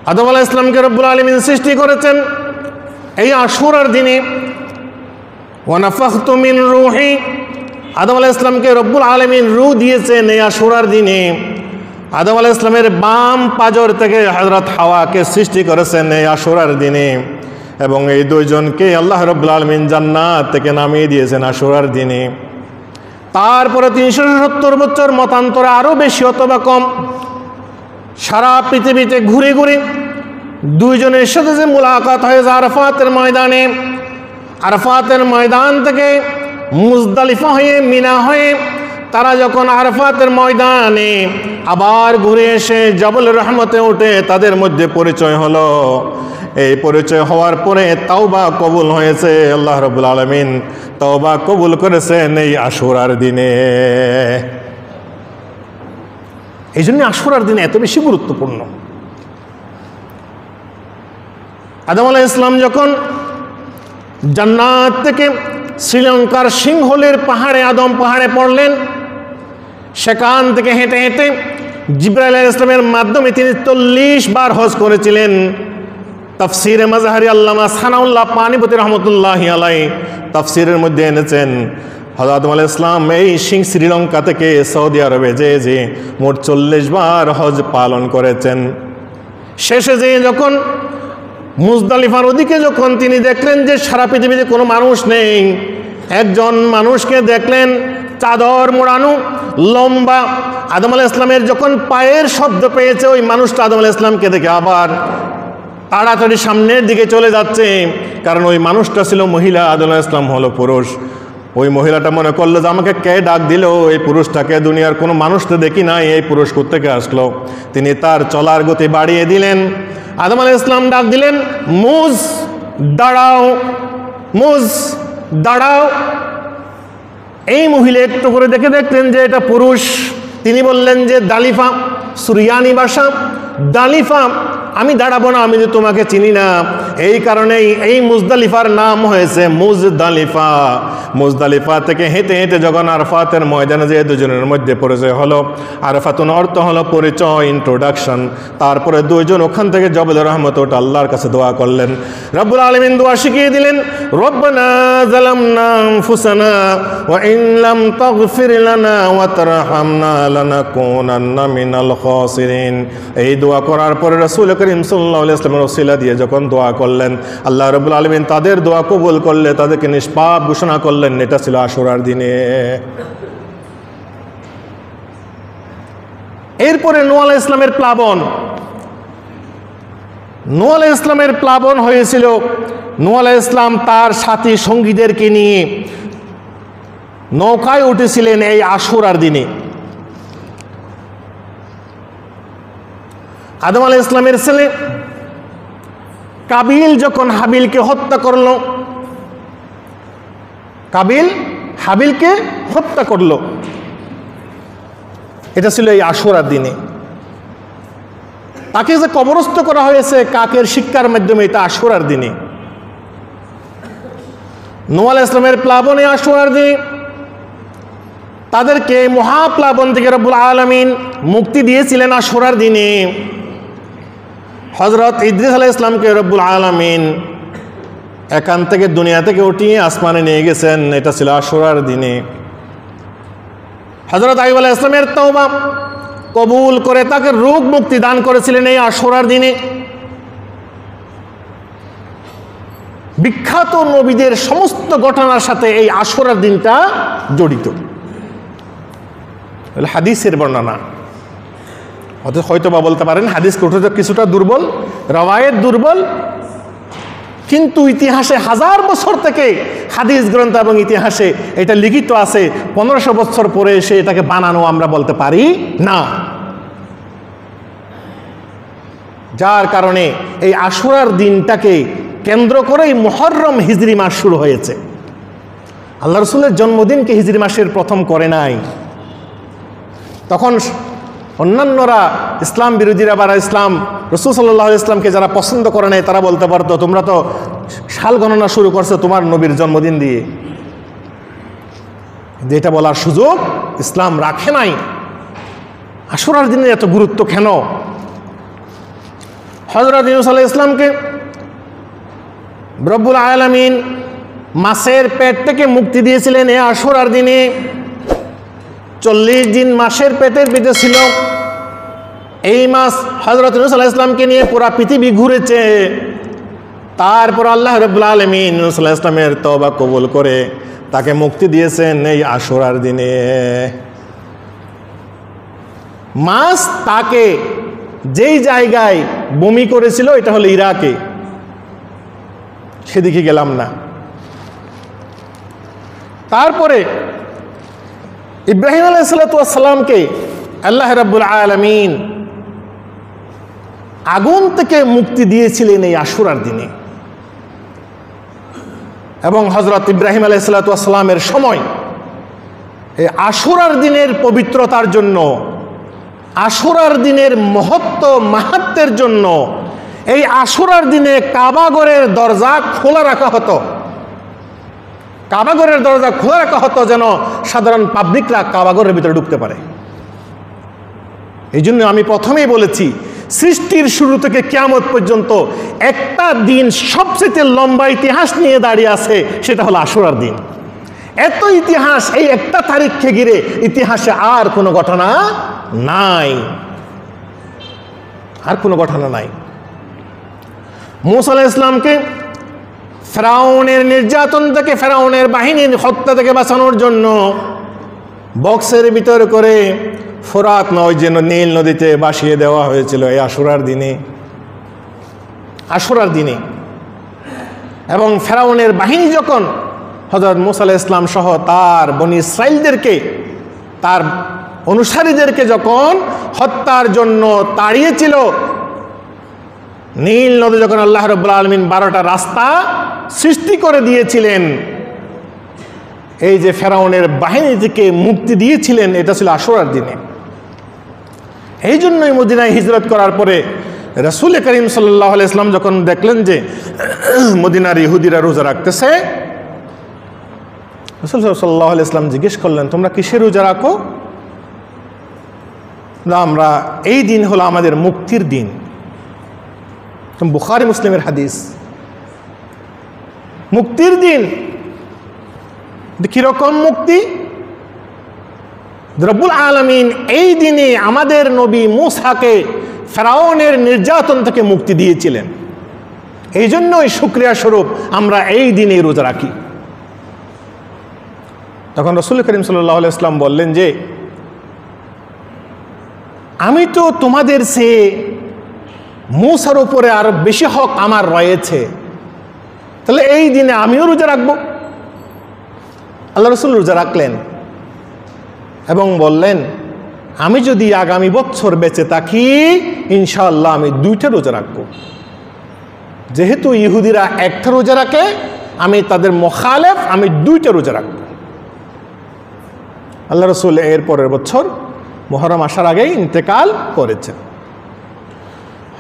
আদম আলাইহিস সালামকে রব্বুল আলামিন সৃষ্টি করেছেন এই আশুরার দিনে। ওয়া নাফাখতু মিন রূহি, আদম আলাইহিস সালামকে রব্বুল আলামিন রূহ দিয়েছেন এই আশুরার দিনে। আদম আলাইহিস সালামের বাম পাজর থেকে হযরত হাওয়াকে সৃষ্টি করেছেন এই আশুরার দিনে, এবং এই দুইজনকে আল্লাহ রাব্বুল আলামিন জান্নাত থেকে নামিয়ে দিয়েছেন আশুরার দিনে। তারপরে 370 বছর মতান্তরে আরও বেশি অথবা কম সারা পৃথিবীতে ঘুরে ঘুরে দুইজনের সাথে যে মুলাকাত হয়েছে আরাফাতের ময়দানে, আরাফাতের ময়দান থেকে মুজদালিফা হয়ে মিনা হয়ে তারা যখন আরাফাতের ময়দানে আবার ঘুরে এসে জবল রহমতে উঠে তাদের মধ্যে পরিচয় হলো। এই পরিচয় হওয়ার পরে তাওবা কবুল হয়েছে। আল্লাহ রাব্বুল আলামিন তাওবা কবুল করেছেন এই আশুরার দিনে। এই জন্য আশুরার দিনে এত বেশি গুরুত্বপূর্ণ। আদম আলাইহিস সালাম যখন জান্নাত থেকে শ্রীলঙ্কার সিংহলের পাহাড়ে আদম পাহাড়ে পড়লেন, সেখান থেকে হেঁটে হেঁটে জিবরাইল আলাইহিস সালামের মাধ্যমে তিনি 40 বার হজ করেছিলেন। তাফসিরে মাজহারি আল্লামা সানাউল্লাহ পানিপতি রহমতুল্লাহি আলাইহি তাফসিরের মধ্যে এনেছেন হযরত আদম আলাইহিস সালাম এই শ্রীলঙ্কা থেকে সৌদি আরবে যে মোট 40 বার হজ পালন করেছেন। শেষে যে যখন মুজদালিফার ওদিকে যখন তিনি দেখলেন যে সারা পৃথিবীতে কোনো মানুষ নেই, একজন মানুষকে দেখলেন চাদর মোড়ানো লম্বা। আদম আলাইহিস সালামের যখন পায়ের শব্দ পেয়েছে ওই মানুষটা আদম আলাইহিস সালামকে দেখে আবার তাড়াতাড়ি সামনের দিকে চলে যাচ্ছে, কারণ ওই মানুষটা ছিল মহিলা, আদম আলাইহিস সালাম হলো পুরুষ। ওই মহিলাটা মনে করলো যে আমাকে কে ডাক দিল, এই পুরুষটাকে দুনিয়ার কোনো মানুষ তো দেখি নাই, এই পুরুষ কোত্থেকে আসলো। তিনি তার চলার গতি বাড়িয়ে দিলেন। আদম আলাইহিস সালাম ডাক দিলেন, মুজ দাঁড়াও, মুজ দাঁড়াও। এই মহিলা একটু করে দেখে দেখলেন যে এটা পুরুষ। তিনি বললেন যে দালিফা, সুরিয়ানি ভাষা, দালিফা, আমি দাঁড়াবো না, আমি যে তোমাকে চিনি না। এই কারণেই এই মুজদালিফার নাম হয়েছে মুজদালিফা। মুজদালিফা থেকে হেঁটে হেঁটে যখন আরাফাতের ময়দানে যে দুজনের মধ্যে পরিচয় হলো, আরাফাতুন অর্থ হলো পরিচয়, ইন্ট্রোডাকশন। তারপরে দুইজন ওখান থেকে জবল রহমত ওটা আল্লাহর কাছে দোয়া করলেন। রব্বুল আলামিন দোয়া শিখিয়ে দিলেন, রব্বানা যালামনা আনফুসানা ওয়া ইন লাম তাগফির লানা ওয়া তারহামনা লানাকুনান্না মিনাল খাসিরিন। এই দোয়া করার পরে রাসূল করিম সাল্লাল্লাহু আলাইহি ওয়াসাল্লামের ওসিলা দিয়ে যখন দোয়া করলেন, আল্লাহ রাব্বুল আলামিন তাদের দোয়া কবুল করলে তাদেরকে নিষ্পাপ ঘোষণা করলেন। এটা ছিল আশুরার দিনে। এরপরে নূহ আলাইহিস সালামের প্লাবন। নূহ আলাইহিস সালামের প্লাবন হয়েছিল। নূহ আলাইহিস সালাম তার সাথী সঙ্গীদেরকে নিয়ে নৌকায় উঠেছিলেন এই আশুরার দিনে। আদম আলাইহিস সালামের ছেলে কাবিল যখন হাবিলকে হত্যা করল, কাবিল হাবিলকে হত্যা করল, এটা ছিল এই আশুরার দিনে। তাকে যে কবরস্থ করা হয়েছে কাকের শিক্ষার মাধ্যমে, এটা আশুরার দিনে। নূহ আলাইহিস সালামের প্লাবনে আশুরার দিনে তাদেরকে মহাপ্লাবন থেকে রব্বুল আলামিন মুক্তি দিয়েছিলেন আশুরার দিনে। হযরত ইদ্রিস আলাইহিস সালামকে রব্বুল আলামিন এখান থেকে দুনিয়া থেকে উঠিয়ে আসমানে নিয়ে গেছেন, এটা ছিল আশুরার দিনে। হযরত আইয়ুব আলাইহিস সালামের তওবা কবুল করে তাকে রোগ মুক্তি দান করেছিলেন এই আশুরার দিনে। বিখ্যাত নবীদের সমস্ত ঘটনার সাথে এই আশুরার দিনটা জড়িত। হাদিসের বর্ণনা হয়তো বা বলতে পারেন হাদিস কিছুটা দুর্বল, রওয়ায়েত দুর্বল, কিন্তু ইতিহাসে হাজার বছর থেকে হাদিস গ্রন্থ এবং ইতিহাসে এটা লিখিত আছে। 1500 বছর পরে এসে এটাকে বানানো আমরা বলতে পারি না। যার কারণে এই আশুরার দিনটাকে কেন্দ্র করেই মুহররম হিজরি মাস শুরু হয়েছে। আল্লাহ রাসূলের জন্মদিনকে হিজরি মাসের প্রথম করে নাই। তখন অন্যান্যরা ইসলাম বিরোধীরা বা ইসলাম রাসূল সাল্লাল্লাহু আলাইহি ওয়াসাল্লামকে যারা পছন্দ করে নাই তারা বলতে পারতো তোমরা তো সাল গণনা শুরু করছো তোমার নবীর জন্মদিন দিয়ে। এটা বলার সুযোগ ইসলাম রাখে নাই। আশুরার দিনে এত গুরুত্ব কেন? হযরত ইউনূস আলাইহিস সালামকে রব্বুল আলামিন মাছের পেট থেকে মুক্তি দিয়েছিলেন এই আশুরার দিনে। 40 দিন মাছের পেটের ভিতরে ছিল। এই মাছ হযরত ইউনূস আলাইহিস সালামকে নিয়ে পুরা পৃথিবী ঘুরেছে। তারপর আল্লাহ রাব্বুল আলামিন ইউনূস আলাইহিস সালামের তওবা কবুল করে তাকে মুক্তি দিয়েছেন এই আশুরার দিনে। মাছ তাকে যেই জায়গায় বমি করেছিল এটা হলো ইরাকে, সেদিকে গেলাম না। তারপরে ইব্রাহিম আলাইহিস সালামকে আল্লাহ রাব্বুল আলামিন আগুন থেকে মুক্তি দিয়েছিলেন এই আশুরার দিনে। এবং হযরত ইব্রাহিম আলাইহিস সালামের সময় এই আশুরার দিনের পবিত্রতার জন্য, আশুরার দিনের মহত্ব মাহাত্ম্যের জন্য এই আশুরার দিনে কাবাগরের দরজা খোলা রাখা হতো। কাবাগরের দরজা খোলা রাখা হতো যেন সাধারণ পাবলিকরা কাবাগরের ভিতরে ঢুকতে পারে। এই জন্য আমি প্রথমেই বলেছি, সৃষ্টির শুরু থেকে কিয়ামত পর্যন্ত একটা দিন সবচেয়ে লম্বা ইতিহাস নিয়ে দাঁড়িয়ে আছে, সেটা হলো আশুরার দিন। এত ইতিহাস এই একটা তারিখকে ঘিরে, ইতিহাসে আর কোনো ঘটনা নাই, আর কোনো ঘটনা নাই। মূসা আলাইহিস সালামকে ফেরাউনের নির্যাতন থেকে, ফেরাউনের বাহিনীর হত্যা থেকে বাঁচানোর জন্য বক্সের ভিতর করে ফোরাত নয় যেন নীল নদীতে ভাসিয়ে দেওয়া হয়েছিল এই আশুরার দিনে। আশুরার দিনে এবং ফেরাউনের বাহিনী যখন হযরত মূসা আলাইহিস সালাম সহ তার বনি ইসরাইলদেরকে, তার অনুসারীদেরকে যখন হত্যার জন্য তাড়িয়েছিল, নীল নদী যখন আল্লাহ রাব্বুল আলামিন 12টা রাস্তা সৃষ্টি করে দিয়েছিলেন, এই যে ফেরাউনের বাহিনী থেকে মুক্তি দিয়েছিলেন, এটা ছিল আশুরার দিনে। এই জন্যই মদিনায় হিজরত করার পরে রাসূল করিম সাল্লাল্লাহু আলাইহি ওয়াসাল্লাম যখন দেখলেন যে মদিনার ইহুদিরা রোজা রাখতেছে, রাসূল সাল্লাল্লাহু আলাইহি ওয়াসাল্লাম জিজ্ঞেস করলেন, তোমরা কিসের রোজা রাখো? আমরা এই দিন হলো আমাদের মুক্তির দিন। বুখারী মুসলিমের হাদিস। মুক্তির দিন কিরকম মুক্তি? রব্বুল আলামিন এই দিনে আমাদের নবী মূসাকে ফেরাউনের নির্যাতন থেকে মুক্তি দিয়েছিলেন। এই জন্যই শুকরিয়া স্বরূপ আমরা এই দিনে রোজা রাখি। তখন রাসূল করিম সাল্লাল্লাহু আলাইহি ওয়াসাল্লাম বললেন যে, আমি তো তোমাদের চেয়ে মূসার উপরে আরো বেশি হক আমার রয়েছে, তাহলে এই দিনে আমিও রোজা রাখবো। আল্লাহ রাসূল রোজা রাখলেন এবং বললেন, আমি যদি আগামী বছর বেঁচে থাকি ইনশাআল্লাহ আমি 2টা রোজা রাখবো। যেহেতু ইহুদিরা 1টা রোজা রাখে, আমি তাদের মুখালেফ, আমি 2টা রোজা রাখবো। আল্লাহ রাসূল এর পরের বছর মুহররম আসার আগেই ইন্তেকাল করেছেন।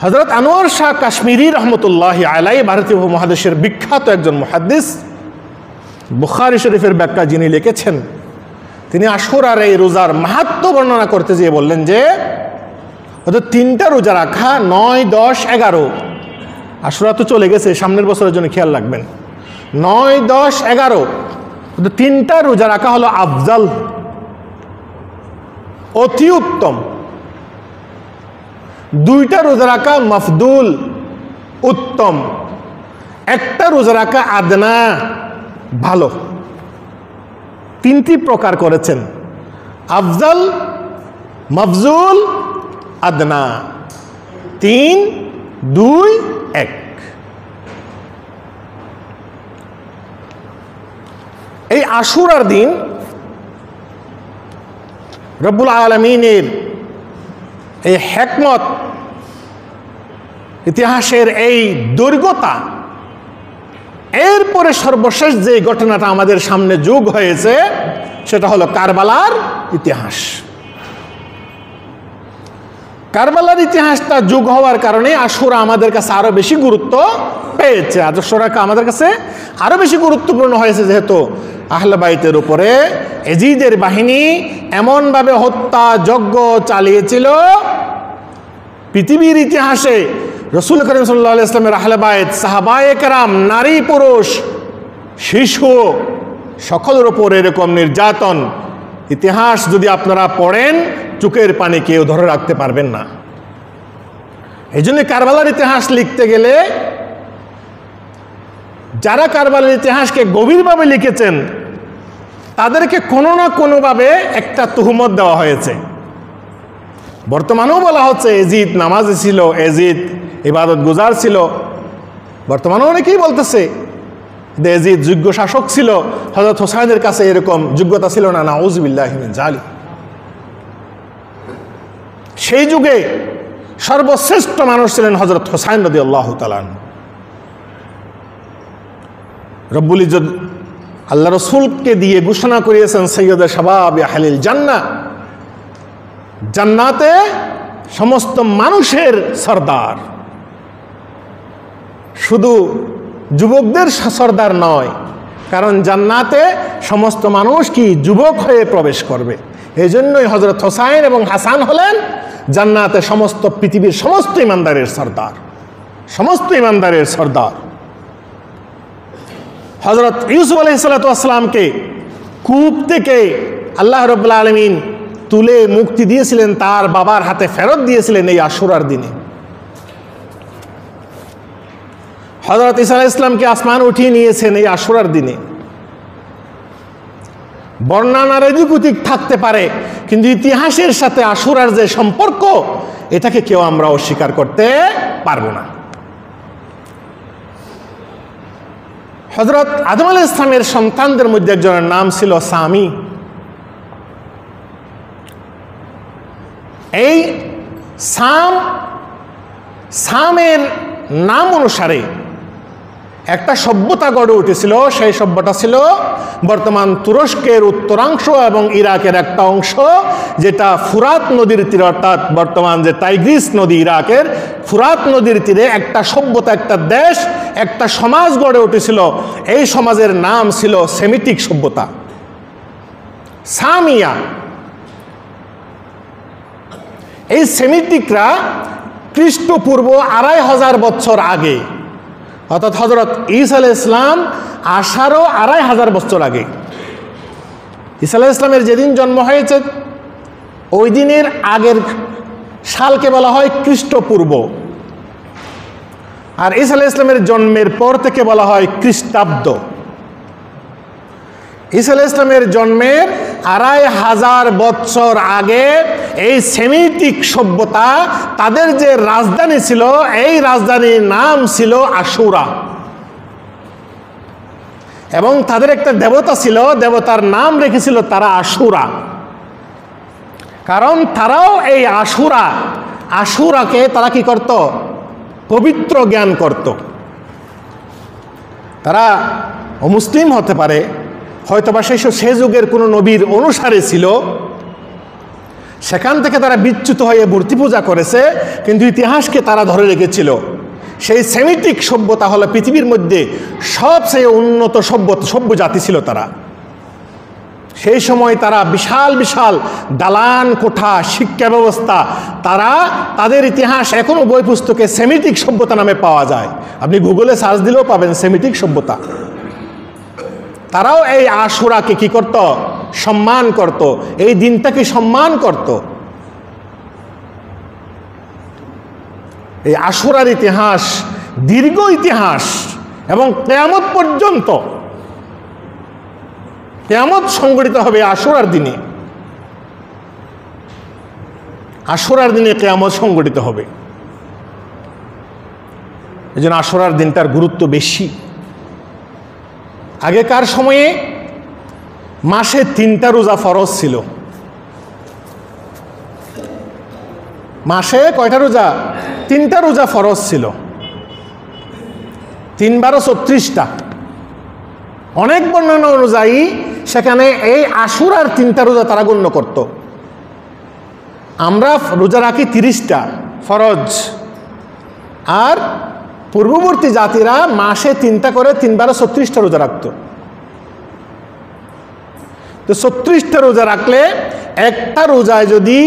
হযরত আনোয়ার শাহ কাশ্মীরি রহমতুল্লাহি আলাইহি ভারতীয় উপমহাদেশের বিখ্যাত একজন মুহাদ্দিস, বুখারী শরীফের ব্যাখ্যা যিনি লিখেছেন, তিনি আশুরার এই রোজার মাহাত্ম্য বর্ণনা করতে গিয়ে বললেন যে, হয়তো 3টা রোজা রাখা 9, 10, 11, আশুরা তো চলে গেছে, সামনের বছরের জন্য খেয়াল রাখবেন, 9, 10, 11, 3টা রোজা রাখা হলো আফজাল, অতি উত্তম। 2টা রোজা রাখা মাফদুল, উত্তম। 1টা রোজা রাখা আদনা, ভালো। 3টি প্রকার করেছেন, আফজাল, মাফজুল, আদনা। 3, 2, 1। এই আশুরার দিন রব্বুল আলামিনের এই হিকমত, ইতিহাসের এই দৈর্ঘ্যতা, এরপরে সর্বশেষ যে ঘটনাটা আমাদের সামনে যোগ হয়েছে সেটা হলো কারবালার ইতিহাস। কারবালার ইতিহাসটা যোগ হওয়ার কারণে আশুরা আমাদের কাছে আরো বেশি গুরুত্ব পেয়েছে। আশুরা আমাদের কাছে আরো বেশি গুরুত্বপূর্ণ হয়েছে, যেহেতু আহলে বাইতের উপরে এজিদের বাহিনী এমনভাবে হত্যা যজ্ঞ চালিয়েছিল, পৃথিবীর ইতিহাসে রসুল করিম সাল্লাল্লাহু আলাইহি ওয়াসাল্লামের আহলে বায়ত, সাহাবায়ে কেরাম, নারী পুরুষ শিশু সকলের ওপর এরকম নির্যাতন ইতিহাস যদি আপনারা পড়েন, চোখের পানি কেউ ধরে রাখতে পারবেন না। এই জন্য কারবালার ইতিহাস লিখতে গেলে যারা কারবালার ইতিহাসকে গভীরভাবে লিখেছেন তাদেরকে কোনো না কোনোভাবে একটা তুহমত দেওয়া হয়েছে। বর্তমানেও বলা হচ্ছে এজিদ নামাজি ছিল, এজিদ ইবাদত গুজার ছিল। বর্তমানে অনেকেই বলতেছে যে এজিদ যোগ্য শাসক ছিল, হযরত হোসাইনের কাছে এরকম যোগ্যতা ছিল না। নাউযুবিল্লাহি মিন যালিক। সেই যুগে সর্বশ্রেষ্ঠ মানুষ ছিলেন হযরত হোসাইন রাদিয়াল্লাহু তাআলা আনহু। রব্বুল ইজ্জত আল্লাহ রসুলকে দিয়ে ঘোষণা করিয়েছেন সৈয়দে শাবাব আহলিল জান্নাহ, জান্নাতে সমস্ত মানুষের সর্দার, শুধু যুবকদের সর্দার নয়, কারণ জান্নাতে সমস্ত মানুষ কি যুবক হয়ে প্রবেশ করবে। এই জন্যই হযরত হোসাইন এবং হাসান হলেন জান্নাতে সমস্ত পৃথিবীর সমস্ত ইমানদারের সর্দার, সমস্ত ইমানদারের সর্দার। হযরত ইউসুফ আলাইহিস সালাতু ওয়াস সালামকে কূপ থেকে আল্লাহ রাব্বুল আলামিন তুলে মুক্তি দিয়েছিলেন, তার বাবার হাতে ফেরত দিয়েছিলেন এই আশুরার দিনে। হযরত ঈসা আলাইহিস সালামকে আসমান উঠিয়ে নিয়েছেন এই আশুরার দিনে। বর্ণনার এদিক থাকতে পারে, কিন্তু ইতিহাসের সাথে আশুরার যে সম্পর্ক, এটাকে কেউ আমরা অস্বীকার করতে পারবো না। হযরত আদম আলাইহিস সালামের সন্তানদের মধ্যে একজনের নাম ছিল সামি। এই সামের নাম অনুসারে একটা সভ্যতা গড়ে উঠেছিল। সেই সভ্যতা ছিল বর্তমান তুরস্কের উত্তরাংশ এবং ইরাকের একটা অংশ, যেটা ফুরাত নদীর তীরে, অর্থাৎ বর্তমান যে টাইগ্রিস নদী, ইরাকের ফুরাত নদীর তীরে একটা সভ্যতা, একটা দেশ, একটা সমাজ গড়ে উঠেছিল। এই সমাজের নাম ছিল সেমিটিক সভ্যতা, সামিয়া। এই সেমিটিকরা খ্রিস্টপূর্ব 2500 বছর আগে, অর্থাৎ হযরত ঈসা আলাইহিস সালাম আসারও 2500 বছর আগে, ঈসা আলাইহিস সালামের যেদিন জন্ম হয়েছে ওই দিনের আগের সালকে বলা হয় খ্রিস্টপূর্ব, আর ঈসা আলাইহিস সালামের জন্মের পর থেকে বলা হয় খ্রিস্টাব্দ। ঈসা আলাইহিস সালামের জন্মের 2500 বছর আগে এই সেমিটিক সভ্যতা, তাদের যে রাজধানী ছিল, এই রাজধানীর নাম ছিল আশুরা, এবং তাদের একটা দেবতা ছিল, দেবতার নাম রেখেছিল তারা আশুরা। কারণ তারাও এই আশুরাকে তারা কি করত? পবিত্র জ্ঞান করত। তারা অমুসলিম হতে পারে, হয়তোবা সে যুগের কোনো নবীর অনুসারী ছিল, সেখান থেকে তারা বিচ্যুত হয়ে মূর্তি পূজা করেছে, কিন্তু ইতিহাসকে তারা ধরে রেখেছিল। সেই সেমিটিক সভ্যতা হলো পৃথিবীর মধ্যে সবচেয়ে উন্নত সভ্য জাতি ছিল তারা। সেই সময় তারা বিশাল বিশাল দালান কোঠা, শিক্ষা ব্যবস্থা, তাদের ইতিহাস এখনো বই পুস্তকে সেমিটিক সভ্যতা নামে পাওয়া যায়। আপনি গুগলে সার্চ দিলেও পাবেন সেমিটিক সভ্যতা। তারাও এই আশুরাকে কি করত? সম্মান করত, এই দিনটাকে সম্মান করত। এই আশুরার ইতিহাস দীর্ঘ ইতিহাস, এবং কিয়ামত পর্যন্ত, কিয়ামত সংঘটিত হবে আশুরার দিনে। আশুরার দিনে কিয়ামত সংঘটিত হবে। এই জন্য আশুরার দিনটার গুরুত্ব বেশি। আগেকার সময়ে মাসে 3টা রোজা ফরজ ছিল। মাসে কয়টা রোজা? 3টা রোজা ফরজ ছিল। 3 × 12 = 36টা। অনেক বর্ণনা অনুযায়ী সেখানে এই আশুরার 3টা রোজা তারা গণ্য করত। আমরা রোজা রাখি 30টা ফরজ, আর পূর্ববর্তী জাতিরা মাসে 3টা করে 3 × 12 = 36টা রোজা রাখত। তো 36টা রোজা রাখলে একটা রোজায় যদি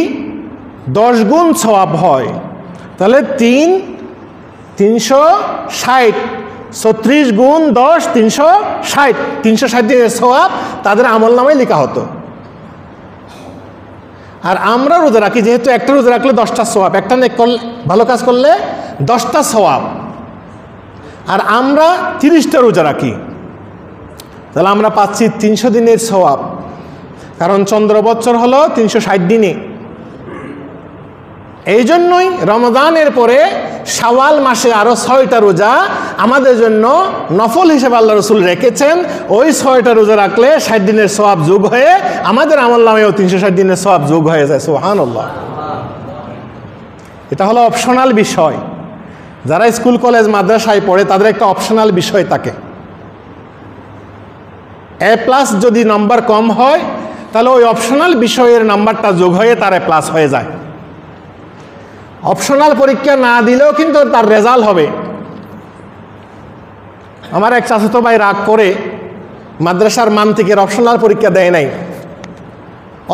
10 গুণ সওয়াব হয়, তাহলে 3 360, 36 গুণ 10, 360, 360 দিনের সওয়াব তাদের আমল নামায় লেখা হতো। আর আমরা রোজা রাখি, যেহেতু একটা রোজা রাখলে 10টা সওয়াব, একটা নেক করলে, ভালো কাজ করলে 10টা সওয়াব, আর আমরা 30টা রোজা রাখি, তাহলে আমরা পাচ্ছি 300 দিনের সওয়াব। কারণ চন্দ্র বৎসর হলো 360 দিনে। এই জন্যই রমজানের পরে শাওয়াল মাসে আরো 6টা রোজা আমাদের জন্য নফল হিসেবে আল্লাহ রসুল রেখেছেন। ওই 6টা রোজা রাখলে 60 দিনের সওয়াব যোগ হয়ে আমাদের আমল নামেও 360 দিনের সওয়াব যোগ হয়ে যায়। সুবহানাল্লাহ। এটা হলো অপশনাল বিষয়। যারা স্কুল কলেজ মাদ্রাসায় পড়ে তাদের একটা অপশনাল বিষয় থাকে। A+ যদি নাম্বার কম হয় তাহলে ওই অপশনাল বিষয়ের নাম্বারটা যোগ হয়ে তার A+ হয়ে যায়। অপশনাল পরীক্ষা না দিলেও কিন্তু তার রেজাল্ট হবে। আমার এক চাচাতো ভাই রাগ করে মাদ্রাসার মান্তিকের অপশনাল পরীক্ষা দেয় নাই,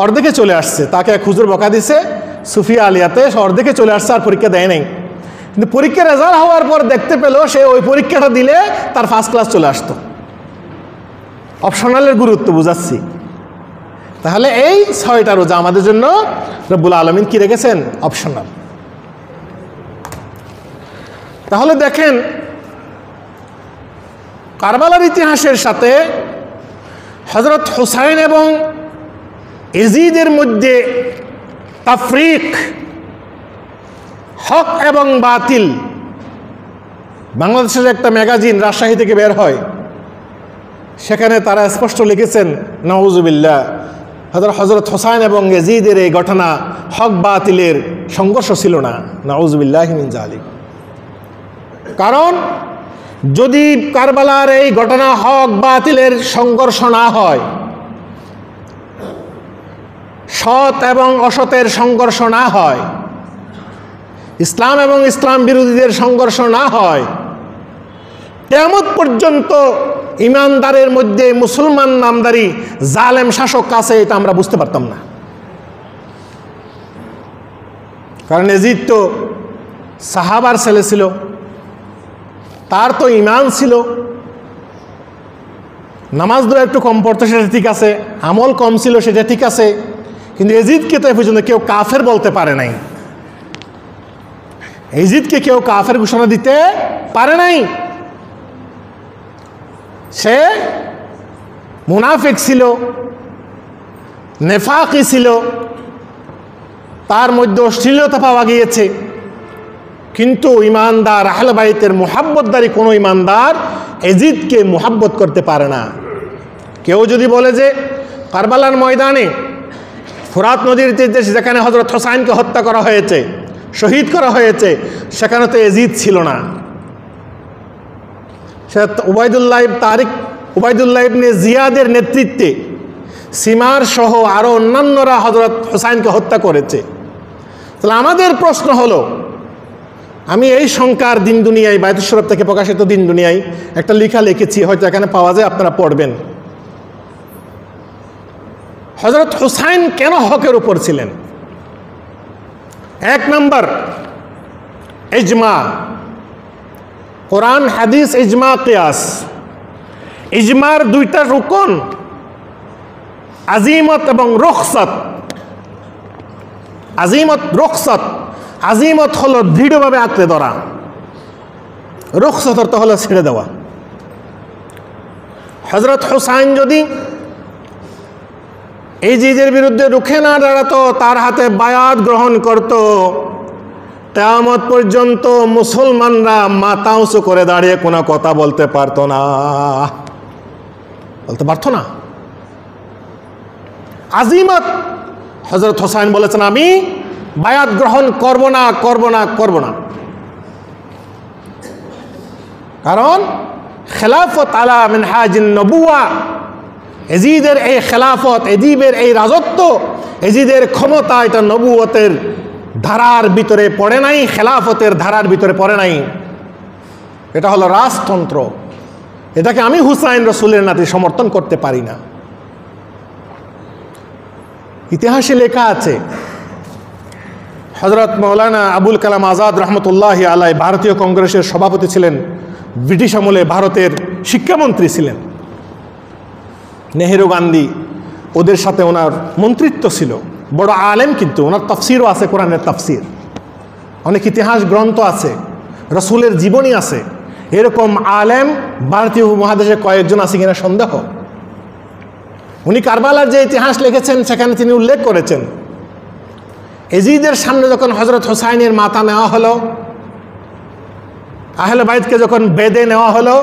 অর্ধেকে চলে আসছে। তাকে এক হুজুর বকা দিছে সুফিয়া আলিয়াতে, অর্ধেকে চলে আসছে আর পরীক্ষা দেয় নাই। কিন্তু পরীক্ষার রেজাল্ট হওয়ার পর দেখতে পেল সে ওই পরীক্ষাটা দিলে তার ফার্স্ট ক্লাস চলে আসতো। অপশনালের গুরুত্ব বুঝাচ্ছি। তাহলে এই 6টা রোজা আমাদের জন্য রব্বুল আলামিন কি রেখেছেন? অপশনাল। তাহলে দেখেন কারবালার ইতিহাসের সাথে হযরত হুসাইন এবং ইয়াজিদের মধ্যে তাফরিক, হক এবং বাতিল। বাংলাদেশের একটা ম্যাগাজিন রাজশাহী থেকে বের হয়, সেখানে তারা স্পষ্ট লিখেছেন নাউজুবিল্লাহ, হযরত হুসাইন এবং ইয়াজিদের এই ঘটনা হক বাতিলের সংঘর্ষ ছিল না। নাউজুবিল্লাহি মিন যালিক। কারণ যদি কারবালার এই ঘটনা হক বাতিলের সংঘর্ষ না হয়, সৎ এবং অসতের সংঘর্ষ না হয়, ইসলাম এবং ইসলাম বিরোধীদের সংঘর্ষ না হয়, কিয়ামত পর্যন্ত ইমানদারের মধ্যে মুসলমান নামদারি জালেম শাসক আছে, এটা আমরা বুঝতে পারতাম না। কারণ ইয়াজিদ তো সাহাবার ছেলে ছিল, তার তো ইমান ছিল, নামাজ দোয়া একটু কম পড়তো সেটা ঠিক আছে, আমল কম ছিল সেটা ঠিক আছে, কিন্তু ইয়াজিদকে তো এ পর্যন্ত কেউ কাফের বলতে পারে নাই। ইয়াজিদকে কেউ কাফের ঘোষণা দিতে পারে নাই। সে মুনাফিক ছিল, নেফাকি ছিল, তার মধ্যে অশ্লীলতা পাওয়া গিয়েছে। কিন্তু ইমানদার আহলে বাইতের মুহাব্বতদারি কোনো ইমানদার ইয়াজিদকে মুহাব্বত করতে পারে না। কেউ যদি বলে যে কারবালার ময়দানে ফোরাত নদীর তীরে যেখানে হযরত হুসাইনকে হত্যা করা হয়েছে, শহীদ করা হয়েছে, সেখানে তো ইয়াজিদ ছিল না। সে উবাইদুল্লাহ ইবনে জিয়াদের নেতৃত্বে সিমার সহ আরো অন্যান্যরা হযরত হুসাইনকে হত্যা করেছে। তাহলে আমাদের প্রশ্ন হলো, আমি এই সংখ্যার দিন দুনিয়ায় বায়তুল শরীফ থেকে প্রকাশিত দিন দুনিয়ায় একটা লেখা লিখেছি, হয়তো এখানে পাওয়া যায়, আপনারা পড়বেন। হযরত হুসাইন কেন হকের উপর ছিলেন? 1 নম্বর ইজমা, কোরআন হাদিস, ইজমা কিয়াস। ইজমার 2টা রুকন, আজিমত এবং রুখসত। আজিমত, রুখসত। আজিমত হলো দৃঢ়ভাবে আঁকড়ে ধরা, রুখসত অর্থ হলো ছেড়ে দেওয়া। হযরত হুসাইন যদি ইয়াজিদের বিরুদ্ধে রুখে না দাঁড়াতো, তার হাতে বায়াত গ্রহণ করত, কিয়ামত পর্যন্ত মুসলমানরা মাথা উঁচু করে দাঁড়িয়ে কোনো কথা বলতে পারতো না, বলতে পারতো না। আজিমত। হযরত হুসাইন বলেছেন, আমি বায়াত গ্রহণ করব না, করব না, করব না। কারণ খেলাফত আলা মিনহাজিন নবুয়া, ইয়াজিদের এই খেলাফত, ইয়াজিদের এই রাজত্ব, ইয়াজিদের ক্ষমতা, এটা নবুয়তের ধারার ভিতরে পড়ে নাই, খেলাফতের ধারার ভিতরে পড়ে নাই। এটা হলো রাজতন্ত্র। এটাকে আমি হুসাইন রাসূলের নাতি সমর্থন করতে পারি না। ইতিহাসে লেখা আছে হযরত মাওলানা আবুল কালাম আজাদ রহমতুল্লাহি আলাই ভারতীয় কংগ্রেসের সভাপতি ছিলেন, ব্রিটিশ আমলে ভারতের শিক্ষামন্ত্রী ছিলেন। নেহেরু, গান্ধী ওদের সাথে ওনার মন্ত্রিত্ব ছিল। বড় আলেম, কিন্তু ওনার তাফসিরও আছে, কোরআনের তাফসির, অনেক ইতিহাস গ্রন্থ আছে, রসুলের জীবনী আছে। এরকম আলেম ভারতীয় উপমহাদেশে কয়েকজন আছে কিনা সন্দেহ। উনি কারবালার যে ইতিহাস লিখেছেন সেখানে তিনি উল্লেখ করেছেন, এজিদের সামনে যখন হজরত হুসাইনের মাথা নেওয়া হলো, আহলে বাইতকে যখন বেঁধে নেওয়া হলো,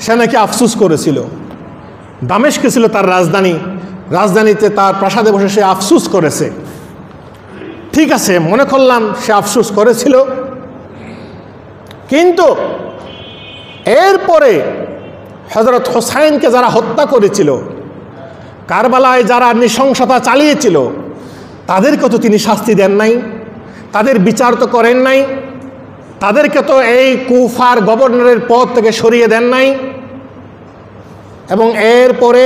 সে নাকি আফসুস করেছিল। দামেস্কে ছিল তার রাজধানী, রাজধানীতে তার প্রাসাদে বসে সে আফসুস করেছে। ঠিক আছে, মনে করলাম সে আফসুস করেছিল, কিন্তু এরপরে হজরত হুসাইনকে যারা হত্যা করেছিল, কারবালায় যারা নৃশংসতা চালিয়েছিল, তাদেরকে তো তিনি শাস্তি দেন নাই, তাদের বিচার তো করেন নাই, তাদেরকে তো এই কুফার গভর্নরের পদ থেকে সরিয়ে দেন নাই। এবং এরপরে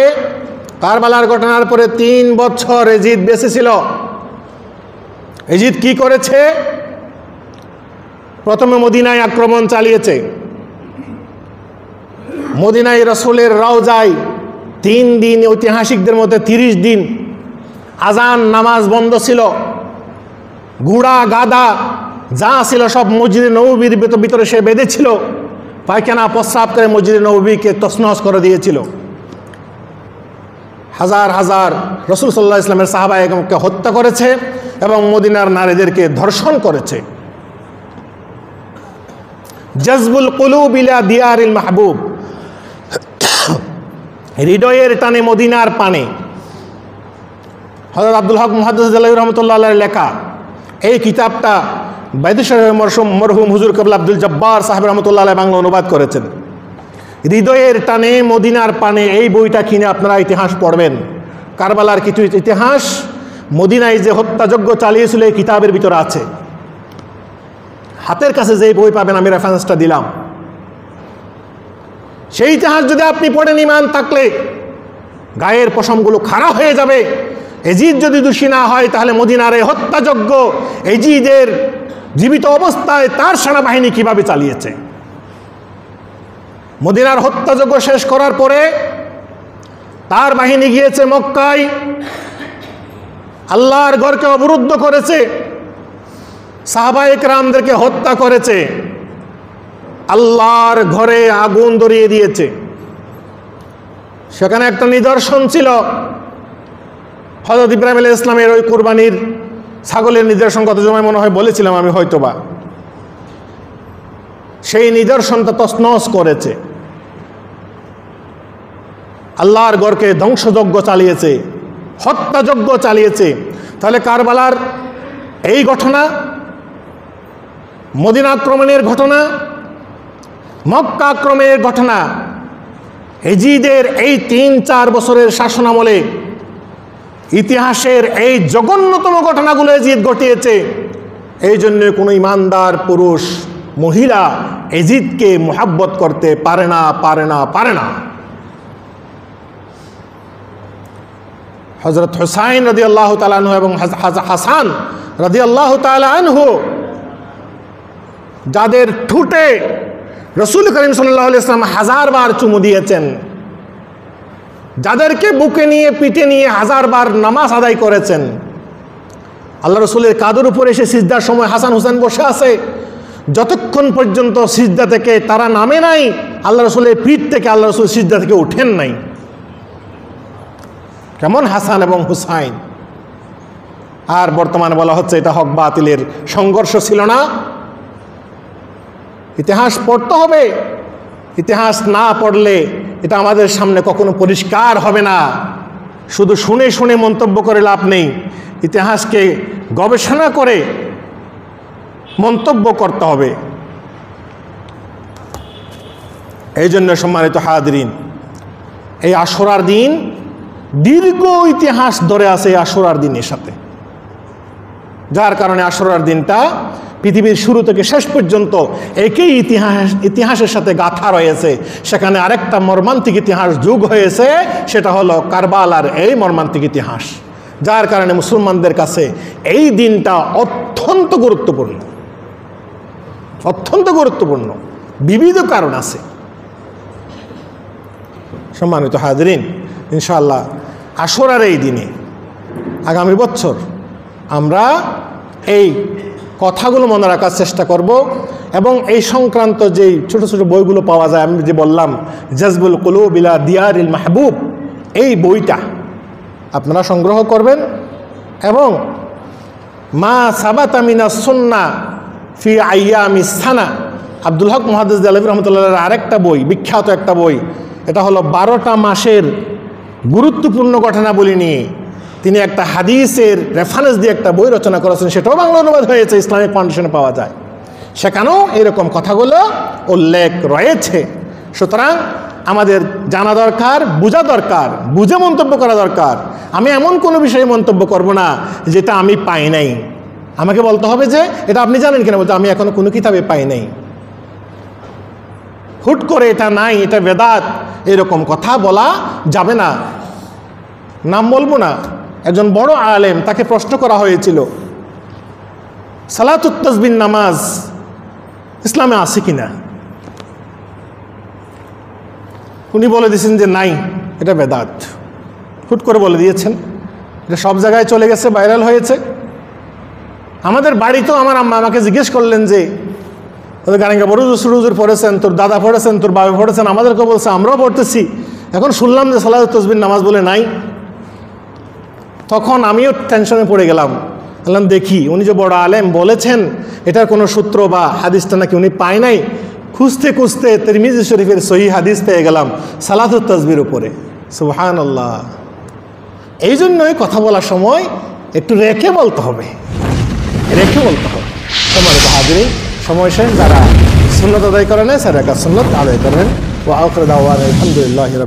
কারবালার ঘটনার পরে 3 বছর এজিদ বেঁচে ছিল। এজিদ কি করেছে? প্রথমে মদিনায় আক্রমণ চালিয়েছে। মদিনায় রসুলের রওজায় 3 দিন, ঐতিহাসিকদের মধ্যে 30 দিন আজান নামাজ বন্ধ ছিল। ঘোড়া গাদা যা ছিল সব মসজিদে নববীর ভিতরে সে বেঁধেছিল। পায়খানা প্রস্রাব করে মসজিদে নববীকে তছনছ করে দিয়েছিল। হাজার হাজার রসুল সাল্লাল্লাহু আলাইহি ওয়াসাল্লামের সাহাবায়ে-কেরামকে হত্যা করেছে এবং মদিনার নারীদেরকে ধর্ষণ করেছে। জজবুল কুলুব ইলা দিয়ারিল মাহবুব, হৃদয়ের টানে মদিনার পানে, হযরত আব্দুল হক মুহাদ্দিস রাহমাতুল্লাহ আলাইহির লেখা এই কিতাবটা বাইদুশাহের মরহুম হুজুর কেবলা আব্দুল জব্বার সাহেব রহমতুল্লাহ আলাইহি বাংলা অনুবাদ করেছেন। হৃদয়ের টানে মদিনার পানে, এই বইটা কিনে আপনারা ইতিহাস পড়বেন। কারবালার কিছু ইতিহাস মদিনায় যে হত্যাযজ্ঞ চালিয়েছিল এই কিতাবের ভিতরে আছে। হাতের কাছে যেই বই পাবেন, আমি রেফারেন্সটা দিলাম, সেই ইতিহাস যদি আপনি পড়েন, ঈমান থাকলে গায়ের পশমগুলো খাড়া হয়ে যাবে। এজিদ যদি দোষী না হয়, তাহলে মদিনার এই হত্যাযজ্ঞ এজিদের জীবিত অবস্থায় তার সেনাবাহিনী কিভাবে চালিয়েছে। মদিনার হত্যাযজ্ঞ শেষ করার পরে তার বাহিনী গিয়েছে মক্কায়, আল্লাহর ঘরকে অবরুদ্ধ করেছে, সাহাবায়ে-কেরামদেরকে হত্যা করেছে, আল্লাহর ঘরে আগুন ধরিয়ে দিয়েছে। সেখানে একটা নিদর্শন ছিল, হযরত ইব্রাহিম আলাইহিস সালামের ওই কুরবানির ছাগলের নিদর্শন, কত সময় মনে হয় বলেছিলাম আমি হয়তোবা। সেই নিদর্শনটা তছনছ করেছে, আল্লাহর ঘরকে ধ্বংসযজ্ঞ চালিয়েছে, হত্যাযজ্ঞ চালিয়েছে। তাহলে কারবালার এই ঘটনা, মদিনা আক্রমণের ঘটনা, মক্কা আক্রমণের ঘটনা, এজিদের এই 3-4 বছরের শাসনামলে ইতিহাসের এই জঘন্যতম ঘটনাগুলো এজিদ ঘটিয়েছে। এই জন্য কোনো ইমানদার পুরুষ মহিলা এজিদকে মুহাব্বত করতে পারে না, পারে না, পারে না। হযরত হুসাইন রাদিয়াল্লাহু তাআলা আনহু এবং হাসান রাদিয়াল্লাহু তাআলা আনহু, যাদের ঠোঁটে রাসূল করিম সাল্লাল্লাহু আলাইহি ওয়াসাল্লাম 1000 বার চুমু দিয়েছেন, যাদেরকে বুকে নিয়ে পিঠে নিয়ে 1000 বার নামাজ আদায় করেছেন, আল্লাহ রসুলের কাঁধের উপরে এসে সিজদার সময় হাসান হুসেন বসে আছে, যতক্ষণ পর্যন্ত সিজদা থেকে তারা নামে নাই, আল্লাহ রসুলের পিঠ থেকে আল্লাহ রসুল সিজদা থেকে উঠেন নাই। কেমন হাসান এবং হুসাইন! আর বর্তমানে বলা হচ্ছে এটা হক বাতিলের সংঘর্ষ ছিল না। ইতিহাস পড়তে হবে, ইতিহাস না পড়লে এটা আমাদের সামনে কখনো পরিষ্কার হবে না। শুধু শুনে শুনে মন্তব্য করে লাভ নেই, ইতিহাসকে গবেষণা করে মন্তব্য করতে হবে। এই জন্য সম্মানিত হাজিরিন, এই আশুরার দিন দীর্ঘ ইতিহাস ধরে আছে আশুরার দিনের সাথে, যার কারণে আশুরার দিনটা পৃথিবীর শুরু থেকে শেষ পর্যন্ত একই ইতিহাসের সাথে গাঁথা রয়েছে। সেখানে আরেকটা মর্মান্তিক ইতিহাস যোগ হয়েছে, সেটা হলো কারবালার এই মর্মান্তিক ইতিহাস। যার কারণে মুসলমানদের কাছে এই দিনটা অত্যন্ত গুরুত্বপূর্ণ, অত্যন্ত গুরুত্বপূর্ণ। বিবিধ কারণ আছে। সম্মানিত হাজরিন, ইনশাআল্লাহ আশুরার এই দিনে আগামী বছর আমরা এই কথাগুলো মনে রাখার চেষ্টা করব এবং এই সংক্রান্ত যেই ছোট ছোট বইগুলো পাওয়া যায়, আমি যে বললাম জাজবুল কুলুব ইলা দিয়ারিল মাহবুব, এই বইটা আপনারা সংগ্রহ করবেন এবং মা সাবাতা মিনাস সুন্নাহ ফি আইয়ামিস সানা, আব্দুল হক মুহাদ্দিস দেহলভী রহমতুল্লাহর আরেকটা বই, বিখ্যাত একটা বই, এটা হলো 12টা মাসের গুরুত্বপূর্ণ ঘটনাবলী নিয়ে তিনি একটা হাদিসের রেফারেন্স দিয়ে একটা বই রচনা করেছেন, সেটাও বাংলা অনুবাদ হয়েছে, ইসলামিক ফাউন্ডেশনে পাওয়া যায়। সেখানেও এরকম কথাগুলো উল্লেখ রয়েছে। সুতরাং আমাদের জানা দরকার, বোঝা দরকার, বুঝে মন্তব্য করা দরকার। আমি এমন কোনো বিষয়ে মন্তব্য করব না যেটা আমি পাই নাই। আমাকে বলতে হবে যে এটা আপনি জানেন কিনা, বলতে আমি এখনো কোনো কিতাবে পাই নাই, হুট করে এটা নাই, এটা বেদাত, এরকম কথা বলা যাবে না। নাম বলবো না, একজন বড় আলেম, তাকে প্রশ্ন করা হয়েছিল সালাতুত তাসবিহ নামাজ ইসলামে আছে কিনা। উনি বলে দিয়েছেন যে নাই, এটা বেদাত। হুট করে বলে দিয়েছেন, এটা সব জায়গায় চলে গেছে, ভাইরাল হয়েছে। আমাদের বাড়িতেও আমার আম্মা আমাকে জিজ্ঞেস করলেন যে তোদের গানিকা বড় সুরুজুর পড়েছেন, তোর দাদা পড়েছেন, তোর বাবা পড়েছেন, আমাদেরকে বলছে, আমরাও পড়তেছি। এখন শুনলাম যে সালাতুত তাসবিহ নামাজ বলে নাই। তখন আমিও টেনশনে পড়ে গেলাম, বললাম দেখি উনি যে বড় আলেম বলেছেন, এটার কোনো সূত্র বা হাদিসটা নাকি উনি পায় নাই। খুঁজতে খুঁজতে তিরমিজি শরীফের সহিহ হাদিস পেয়ে গেলাম সালাতুত তাসবিহর উপরে। সুবহানাল্লাহ। এই জন্যই কথা বলার সময় একটু রেখে বলতে হবে, রেখে বলতে হবে। সম্মানিত হাজিরিন, সময় শেষ। যারা সুন্নত আদায় করেন, স্যার সুন্নত আদায় করেন। ওয়া আখিরু দাওয়ানা আলহামদুলিল্লাহি রাব্বিল